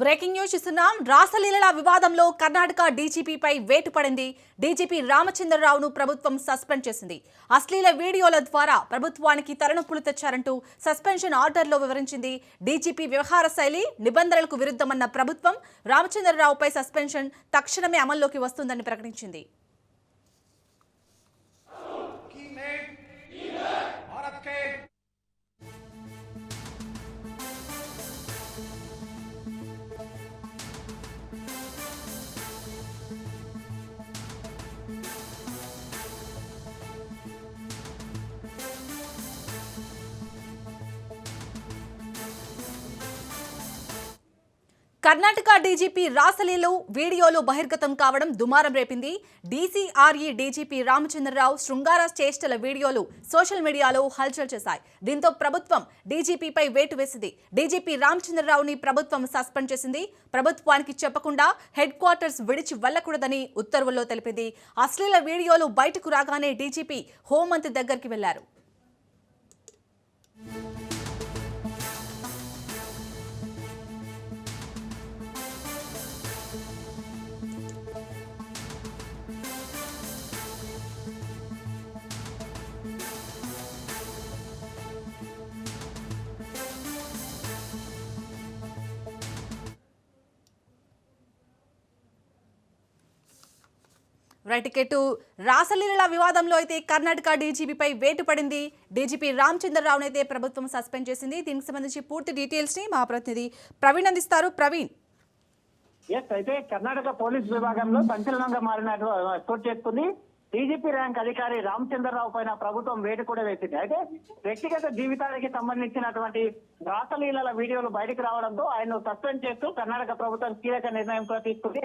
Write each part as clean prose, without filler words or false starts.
Breaking news ఇస్తున్నాం. రాసలీలల వివాదంలో కర్ణాటక డీజీపీపై వేటు పడింది. డీజీపీ రామచంద్రరావును ప్రభుత్వం సస్పెండ్ చేసింది. అశ్లీల వీడియోల ద్వారా ప్రభుత్వానికి తలనొప్పులు తెచ్చారంటూ సస్పెన్షన్ ఆర్డర్లో వివరించింది. డీజీపీ వ్యవహార శైలి నిబంధనలకు విరుద్ధమన్న ప్రభుత్వం రామచంద్రరావుపై సస్పెన్షన్ తక్షణమే అమల్లోకి వస్తుందని ప్రకటించింది. కర్ణాటక డీజీపీ రాసలీలు వీడియోలు బహిర్గతం కావడం దుమారం రేపింది. డీసీఆర్ఈ డీజీపీ రామచంద్రరావు శృంగార చేష్టల వీడియోలు సోషల్ మీడియాలో హల్చల్ చేశాయి. దీంతో ప్రభుత్వం డీజీపీపై వేటు వేసింది. డీజీపీ రామచంద్రరావుని ప్రభుత్వం సస్పెండ్ చేసింది. ప్రభుత్వానికి చెప్పకుండా హెడ్ క్వార్టర్స్ విడిచి వెళ్లకూడదని ఉత్తర్వుల్లో తెలిపింది. అశ్లీల వీడియోలు బయటకు రాగానే డీజీపీ హోంమంత్రి దగ్గరికి వెళ్లారు. రైట్ రాసలీలల వివాదంలో అయితే కర్ణాటక డీజీపీపై వేటు పడింది. డీజీపీ రామచంద్రరావును అయితే ప్రభుత్వం సస్పెండ్ చేసింది. దీనికి సంబంధించి పూర్తి డీటెయిల్స్ ని మా ప్రతినిధి ప్రవీణ్ అందిస్తారు. ప్రవీణ్, అయితే కర్ణాటక పోలీస్ విభాగంలో సంచలనంగా మారిన చోటు చేసుకుంది. డీజీపీ ర్యాంక్ అధికారి రామచంద్రరావు పైన ప్రభుత్వం వేటు కూడా వేసింది. అయితే వ్యక్తిగత జీవితానికి సంబంధించినటువంటి రాసలీలల వీడియోలు బయటకు రావడంతో ఆయన సస్పెండ్ చేస్తూ కర్ణాటక ప్రభుత్వం కీలక నిర్ణయం కూడా తీసుకుంది.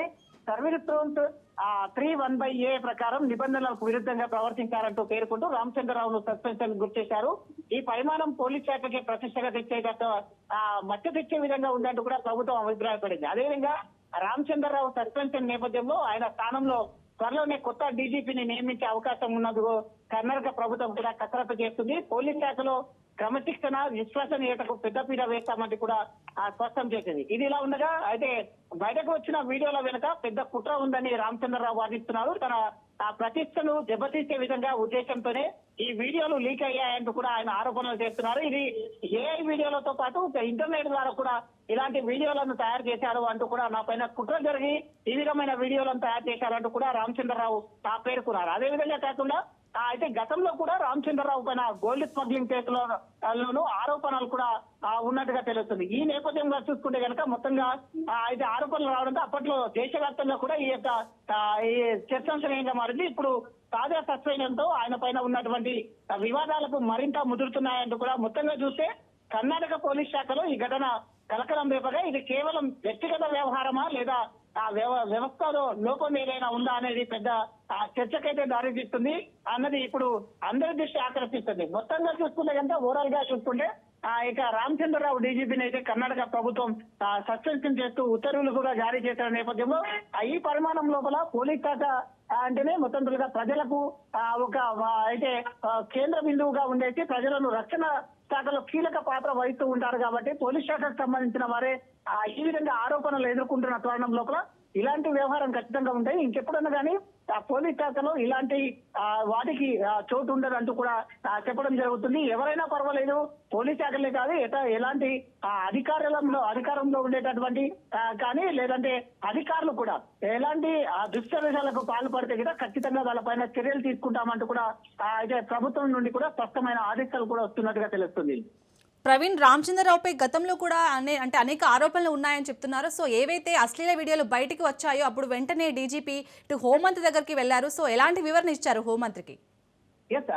సర్వీస్ రూల్స్ 3(1)A ప్రకారం నిబంధనలకు విరుద్ధంగా ప్రవర్తించారంటూ పేర్కొంటూ రామచంద్రరావును సస్పెన్షన్ గుర్తు చేశారు. ఈ పరిమాణం పోలీస్ శాఖకి ప్రతిష్టగా తెచ్చేటట్టు మచ్చ తెచ్చే విధంగా ఉందంటూ కూడా ప్రభుత్వం అభిప్రాయపడింది. అదేవిధంగా రామచంద్రరావు సస్పెన్షన్ నేపథ్యంలో ఆయన స్థానంలో త్వరలోనే కొత్త డీజీపీని నియమించే అవకాశం ఉన్నందుకు కర్ణాటక ప్రభుత్వం కూడా కసరత్తు చేస్తుంది. పోలీస్ శాఖలో క్రమశిక్షణ విశ్వసనీయతకు పెద్దపీట వేస్తామంటూ కూడా స్పష్టం చేసింది. ఇది ఇలా ఉండగా అయితే బయటకు వచ్చిన వీడియోల వెనుక పెద్ద కుట్ర ఉందని రామచంద్రరావు వాదిస్తున్నారు. తన ప్రతిష్టను దెబ్బతీసే విధంగా ఉద్దేశంతోనే ఈ వీడియోలు లీక్ అయ్యాయంటూ కూడా ఆయన ఆరోపణలు చేస్తున్నారు. ఇది ఏఐ వీడియోలతో పాటు ఇంటర్నెట్ ద్వారా కూడా ఇలాంటి వీడియోలను తయారు చేశారు అంటూ కూడా నా పైన కుట్ర జరిగి ఈ విధమైన వీడియోలను తయారు చేశారంటూ కూడా రామచంద్రరావు పేర్కొన్నారు. అదేవిధంగా కాకుండా అయితే గతంలో కూడా రామచంద్రరావు పైన గోల్డ్ స్మగ్లింగ్ కేసులోనూ ఆరోపణలు కూడా ఉన్నట్టుగా తెలుస్తుంది. ఈ నేపథ్యంలో చూసుకుంటే కనుక మొత్తంగా అయితే ఆరోపణలు రావడంతో అప్పట్లో దేశవ్యాప్తంగా కూడా ఈ యొక్క చర్చాంశనీయంగా మారింది. ఇప్పుడు తాజా సస్పెన్షన్తో ఆయన పైన ఉన్నటువంటి వివాదాలకు మరింత ముదురుతున్నాయంటూ కూడా మొత్తంగా చూస్తే కర్ణాటక పోలీస్ శాఖలో ఈ ఘటన కలకలం రేపగా ఇది కేవలం వ్యక్తిగత వ్యవహారమా లేదా వ్యవస్థలో లోపం ఏదైనా ఉందా అనేది పెద్ద చర్చకైతే దారితీస్తుంది అన్నది ఇప్పుడు అందరి దృష్టి ఆకర్షిస్తుంది. మొత్తంగా చూసుకుంటే కనుక ఓవరాల్ గా చూసుకుంటే ఇక రామచంద్రరావు డీజీపీని అయితే కర్ణాటక ప్రభుత్వం సస్పెన్షన్ చేస్తూ ఉత్తర్వులు కూడా జారీ చేసిన నేపథ్యంలో ఈ పరిమాణం లోపల పోలీస్ శాఖ అంటేనే మొత్తంగా ప్రజలకు ఒక అయితే కేంద్ర బిందువుగా ఉండేసి ప్రజలను రక్షణ శాఖలో కీలక పాత్ర వహిస్తూ ఉంటారు కాబట్టి పోలీస్ శాఖకు సంబంధించిన వారే ఈ విధంగా ఆరోపణలు ఎదుర్కొంటున్న తరుణం లోపల ఇలాంటి వ్యవహారం ఖచ్చితంగా ఉంటాయి. ఇంకెప్పుడన్నా కానీ పోలీస్ శాఖలో ఇలాంటి వాటికి చోటు ఉండదంటూ కూడా చెప్పడం జరుగుతుంది. ఎవరైనా పర్వాలేదు, పోలీస్ శాఖలే కాదు ఎలాంటి అధికారంలో ఉండేటటువంటి కానీ లేదంటే అధికారులు కూడా ఎలాంటి దుశ్చర్యలకు పాల్పడితే కూడా ఖచ్చితంగా వాళ్ళపైన చర్యలు తీసుకుంటామంటూ కూడా అయితే ప్రభుత్వం నుండి కూడా స్పష్టమైన ఆదేశాలు కూడా వస్తున్నట్టుగా తెలుస్తుంది. ప్రవీణ్, రామచంద్రరావుపై గతంలో కూడా అనేక ఆరోపణలు ఉన్నాయని చెప్తున్నారు. సో ఏవైతే అశ్లీల వీడియోలు బయటికి వచ్చాయో అప్పుడు వెంటనే డీజీపీ హోంమంత్రి దగ్గరికి వెళ్లారు. సో ఎలాంటి వివరణ ఇచ్చారు హోంమంత్రికి?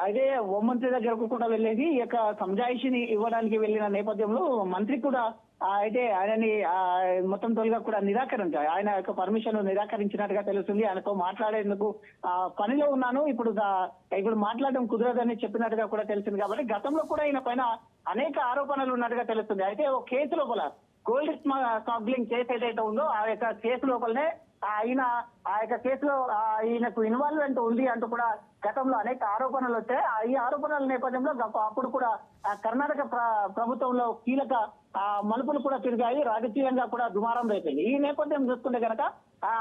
అదే హోంమంత్రి దగ్గరకు కూడా వెళ్ళేది ఈ యొక్క సంజాయిషిని ఇవ్వడానికి వెళ్ళిన నేపథ్యంలో మంత్రి కూడా అయితే ఆయనని మొత్తం తొలిగా కూడా నిరాకరించారు. ఆయన యొక్క పర్మిషన్ నిరాకరించినట్టుగా తెలుస్తుంది. ఆయనతో మాట్లాడేందుకు పనిలో ఉన్నాను, ఇప్పుడు మాట్లాడడం కుదరదని చెప్పినట్టుగా కూడా తెలిసింది. కాబట్టి గతంలో కూడా ఈయన పైన అనేక ఆరోపణలు ఉన్నట్టుగా తెలుస్తుంది. అయితే ఒక కేసు లోపల గోల్డ్ స్మగ్లింగ్ కేసు ఏదైతే ఉందో ఆ యొక్క కేసు లోపలనే ఆయన ఆ యొక్క కేసులో ఈయనకు ఇన్వాల్వ్మెంట్ ఉంది అంటూ కూడా గతంలో అనేక ఆరోపణలు వచ్చాయి. ఈ ఆరోపణల నేపథ్యంలో అప్పుడు కూడా కర్ణాటక ప్రభుత్వంలో కీలక మలుపులు కూడా తిరిగాయి, రాజకీయంగా కూడా దుమారం రేపింది. ఈ నేపథ్యం చూసుకుంటే కనుక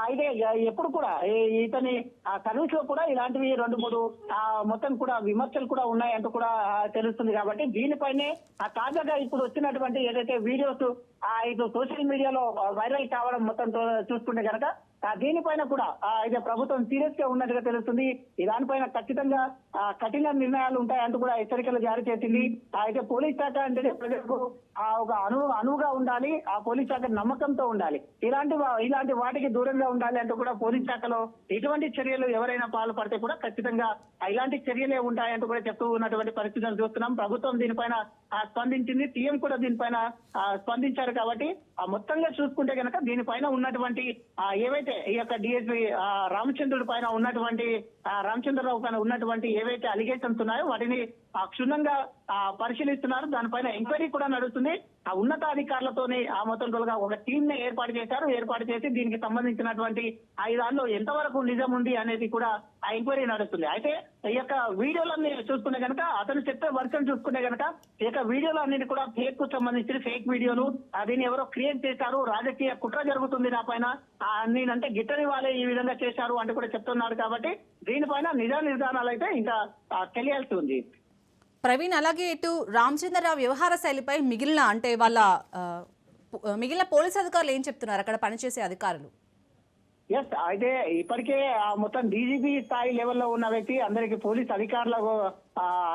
అయితే ఎప్పుడు కూడా ఇతని సర్వీస్ లో కూడా ఇలాంటివి 2-3 మొత్తం కూడా విమర్శలు కూడా ఉన్నాయంటూ కూడా తెలుస్తుంది. కాబట్టి దీనిపైనే తాజాగా ఇప్పుడు వచ్చినటువంటి ఏదైతే వీడియోస్ ఇటు సోషల్ మీడియాలో వైరల్ కావడం మొత్తం చూసుకుంటే కనుక దీనిపైన కూడా అయితే ప్రభుత్వం సీరియస్ గా ఉన్నట్టుగా తెలుస్తుంది. దానిపైన ఖచ్చితంగా కఠిన నిర్ణయాలు ఉంటాయంటూ కూడా హెచ్చరికలు జారీ చేసింది. అయితే పోలీస్ శాఖ అంటే ప్రజలకు ఒక అనువుగా ఉండాలి, ఆ పోలీస్ శాఖ నమ్మకంతో ఉండాలి, ఇలాంటి వాటికి దూరంగా ఉండాలి అంటూ కూడా పోలీస్ శాఖలో ఎటువంటి చర్యలు ఎవరైనా పాల్పడితే కూడా ఖచ్చితంగా ఇలాంటి చర్యలే ఉంటాయంటూ కూడా చెప్తూ ఉన్నటువంటి పరిస్థితులను చూస్తున్నాం. ప్రభుత్వం దీనిపైన స్పందించింది, సీఎం కూడా దీనిపైన స్పందించారు. కాబట్టి మొత్తంగా చూసుకుంటే కనుక దీనిపైన ఉన్నటువంటి ఏవైతే ఈ యొక్క డిఎస్పీ రామచంద్రుడి పైన ఉన్నటువంటి రామచంద్రరావు పైన ఉన్నటువంటి ఏవైతే అలిగేషన్స్ ఉన్నాయో వాటిని క్షుణ్ణంగా పరిశీలిస్తున్నారు. దానిపైన ఎంక్వైరీ కూడా నడుస్తుంది. ఆ ఉన్నతాధికారులతోనే మొత్తం ఒక టీమ్ ని ఏర్పాటు చేసి దీనికి సంబంధించినటువంటి దానిలో ఎంతవరకు నిజం ఉంది అనేది కూడా ఆ ఎంక్వైరీ నడుస్తుంది. అయితే ఈ యొక్క వీడియోలన్నీ చూసుకునే కనుక అతను చెప్పే వర్షన్ చూసుకునే కనుక ఈ యొక్క వీడియోలు అన్నిటి కూడా ఫేక్ కు సంబంధించిన ఫేక్ వీడియోలు, దీన్ని ఎవరో క్రియేట్ చేశారు, రాజకీయ కుట్ర జరుగుతుంది నా పైన, నేనంటే గిట్టని వాళ్ళే ఈ విధంగా చేశారు అంటూ కూడా చెప్తున్నారు. కాబట్టి దీనిపైన నిర్ధారణలు అయితే ఇంకా తెలియాల్సి ఉంది. ప్రవీణ్, అలాగే ఇటు రామచంద్రరావు వ్యవహార శైలిపై మిగిలిన పోలీస్ అధికారులు ఏం చెప్తున్నారు, అక్కడ పనిచేసే అధికారులు? ఎస్, అయితే ఇప్పటికే మొత్తం డీజీపీ స్థాయి లెవెల్లో ఉన్న వ్యక్తి అందరికి పోలీస్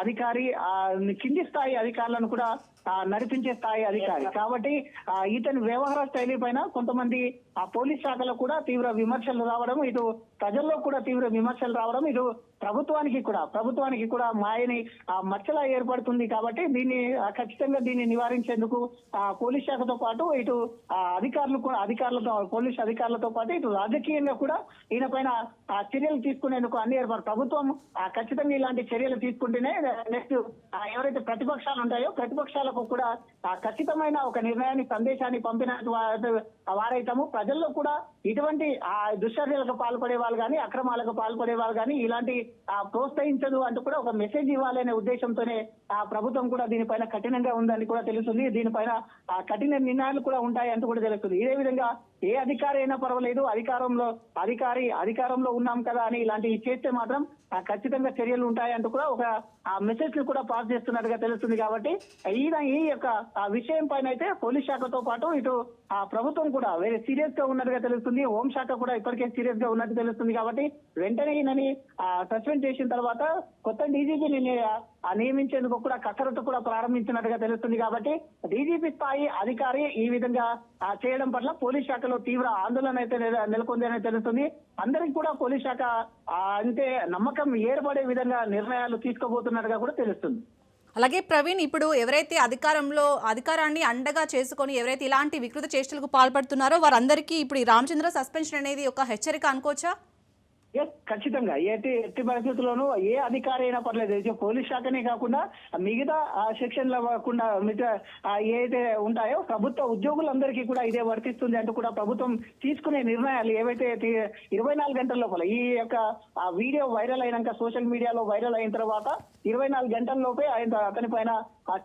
అధికారి కింది స్థాయి అధికారులను కూడా నడిపించే స్థాయి అధికారి. కాబట్టి ఇతని వ్యవహార శైలి పైన కొంతమంది పోలీస్ శాఖలో కూడా తీవ్ర విమర్శలు రావడం, ఇటు ప్రజల్లో కూడా తీవ్ర విమర్శలు రావడం, ఇటు ప్రభుత్వానికి కూడా మాయని మచ్చలా ఏర్పడుతుంది. కాబట్టి ఖచ్చితంగా దీన్ని నివారించేందుకు పోలీస్ శాఖతో పాటు ఇటు పోలీస్ అధికారులతో పాటు ఇటు రాజకీయంగా కూడా ఈయన పైన చర్యలు తీసుకునేందుకు అన్ని ఏర్పాటు ప్రభుత్వం ఖచ్చితంగా ఇలాంటి చర్యలు తీసుకుంటేనే నెక్స్ట్ ఎవరైతే ప్రతిపక్షాలు ఉంటాయో ప్రతిపక్షాలకు కూడా ఖచ్చితమైన ఒక నిర్ణయాన్ని సందేశాన్ని పంపిన వారైతాము. ప్రజల్లో కూడా ఇటువంటి దుశ్చర్యలకు పాల్పడే వాళ్ళు కానీ అక్రమాలకు పాల్పడే వాళ్ళు కానీ ఇలాంటి ప్రోత్సహించదు అంటూ కూడా ఒక మెసేజ్ ఇవ్వాలనే ఉద్దేశంతోనే ప్రభుత్వం కూడా దీనిపైన కఠినంగా ఉందని కూడా తెలుస్తుంది. దీనిపైన కఠిన నిర్ణయాలు కూడా ఉంటాయి అంటూ కూడా తెలుస్తుంది. ఇదే విధంగా ఏ అధికారి అయినా పర్వాలేదు, అధికారంలో ఉన్నాం కదా అని ఇలాంటివి చేస్తే మాత్రం ఖచ్చితంగా చర్యలు ఉంటాయంటూ కూడా ఒక మెసేజ్ ని కూడా పాస్ చేస్తున్నట్టుగా తెలుస్తుంది. కాబట్టి ఈ యొక్క విషయం పైన అయితే పోలీస్ శాఖతో పాటు ఇటు ప్రభుత్వం కూడా వేరే సీరియస్ గా ఉన్నట్టుగా తెలుస్తుంది. హోంశాఖ కూడా ఇప్పటికే సీరియస్ గా ఉన్నట్టు తెలుస్తుంది. కాబట్టి వెంటనే ఈయనని సస్పెండ్ చేసిన తర్వాత కొత్త డీజీపీని నియమించేందుకు కూడా కసరత్తు కూడా ప్రారంభించినట్టుగా తెలుస్తుంది. కాబట్టి డీజీపీ స్థాయి అధికారి ఈ విధంగా చేయడం పట్ల పోలీస్ శాఖలో తీవ్ర ఆందోళన అయితే నెలకొంది అని తెలుస్తుంది. అందరికి కూడా పోలీస్ శాఖ అంటే నమ్మకం ఏర్పడే విధంగా నిర్ణయాలు తీసుకోబోతున్నట్టుగా కూడా తెలుస్తుంది. అలాగే ప్రవీణ్, ఇప్పుడు ఎవరైతే అధికారాన్ని అండగా చేసుకొని ఎవరైతే ఇలాంటి వికృత చేష్టలకు పాల్పడుతున్నారో వారందరికీ ఇప్పుడు ఈ రామచంద్ర సస్పెన్షన్ అనేది ఒక హెచ్చరిక అనుకోవచ్చా? ఖచ్చితంగా ఎట్టి పరిస్థితుల్లోనూ ఏ అధికారి అయినా పర్లేదు, పోలీస్ శాఖనే కాకుండా మిగతా సెక్షన్ల కాకుండా మిగతా ఏదైతే ఉంటాయో ప్రభుత్వ ఉద్యోగులందరికీ కూడా ఇదే వర్తిస్తుంది అంటూ కూడా ప్రభుత్వం తీసుకునే నిర్ణయాలు ఏవైతే 24 గంటల లోపల ఈ యొక్క వీడియో వైరల్ అయినాక సోషల్ మీడియాలో వైరల్ అయిన తర్వాత 24 గంటల లోపే అతని పైన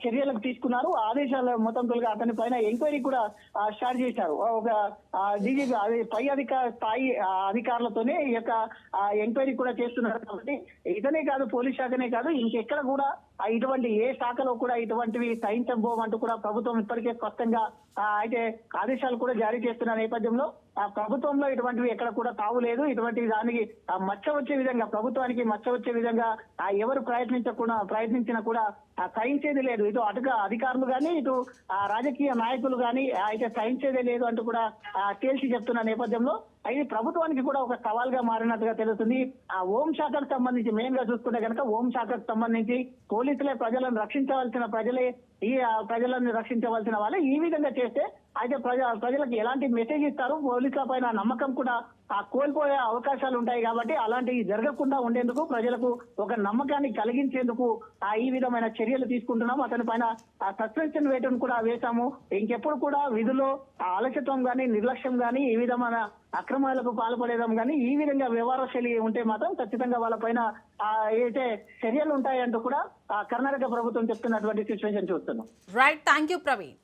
చర్యలకు తీసుకున్నారు. ఆదేశాల మొత్తం అతని పైన ఎంక్వైరీ కూడా స్టార్ట్ చేశారు. ఒక డీజీపీ పై స్థాయి అధికారులతోనే ఈ యొక్క ఎంక్వైరీ కూడా చేస్తున్నారు. కాబట్టి ఇతనే కాదు, పోలీస్ శాఖనే కాదు, ఇంకెక్కడ కూడా ఇటువంటి ఏ శాఖలో కూడా ఇటువంటివి సహించబోమంటూ కూడా ప్రభుత్వం ఇప్పటికే స్పష్టంగా అయితే ఆదేశాలు కూడా జారీ చేస్తున్న నేపథ్యంలో ప్రభుత్వంలో ఇటువంటివి ఎక్కడ కూడా తావు లేదు. ఇటువంటి దానికి మచ్చ వచ్చే విధంగా ప్రభుత్వానికి మచ్చ వచ్చే విధంగా ఎవరు ప్రయత్నించినా కూడా సహించేది లేదు. ఇటు అధికారులు కానీ ఇటు రాజకీయ నాయకులు కానీ అయితే సహించేదే లేదు అంటూ కూడా తేల్చి చెప్తున్న నేపథ్యంలో ఇది ప్రభుత్వానికి కూడా ఒక సవాల్గా మారినట్టుగా తెలుస్తుంది. హోంశాఖకు సంబంధించి మెయిన్ గా చూసుకుంటే కనుక హోంశాఖకు సంబంధించి పోలీసులే ప్రజలను రక్షించవలసిన వాళ్ళే ఈ విధంగా చేస్తే అయితే ప్రజలకు ఎలాంటి మెసేజ్ ఇస్తారు, పోలీసుల పైన నమ్మకం కూడా కోల్పోయే అవకాశాలు ఉంటాయి. కాబట్టి అలాంటివి జరగకుండా ఉండేందుకు ప్రజలకు ఒక నమ్మకాన్ని కలిగించేందుకు ఈ విధమైన చర్యలు తీసుకుంటున్నాం. అతని పైన సస్పెన్షన్ వేటును కూడా వేశాము. ఇంకెప్పుడు కూడా విధుల్లో అలసత్వం గానీ, నిర్లక్ష్యం గానీ, ఈ విధమైన అక్రమాలకు పాల్పడేదాం కానీ ఈ విధంగా వ్యవహార శైలి ఉంటే మాత్రం ఖచ్చితంగా వాళ్ళపైన అయితే చర్యలు ఉంటాయంటూ కూడా కర్ణాటక ప్రభుత్వం చెప్తున్నటువంటి సిచ్యువేషన్ చూస్తున్నాం. Right, thank you Praveen.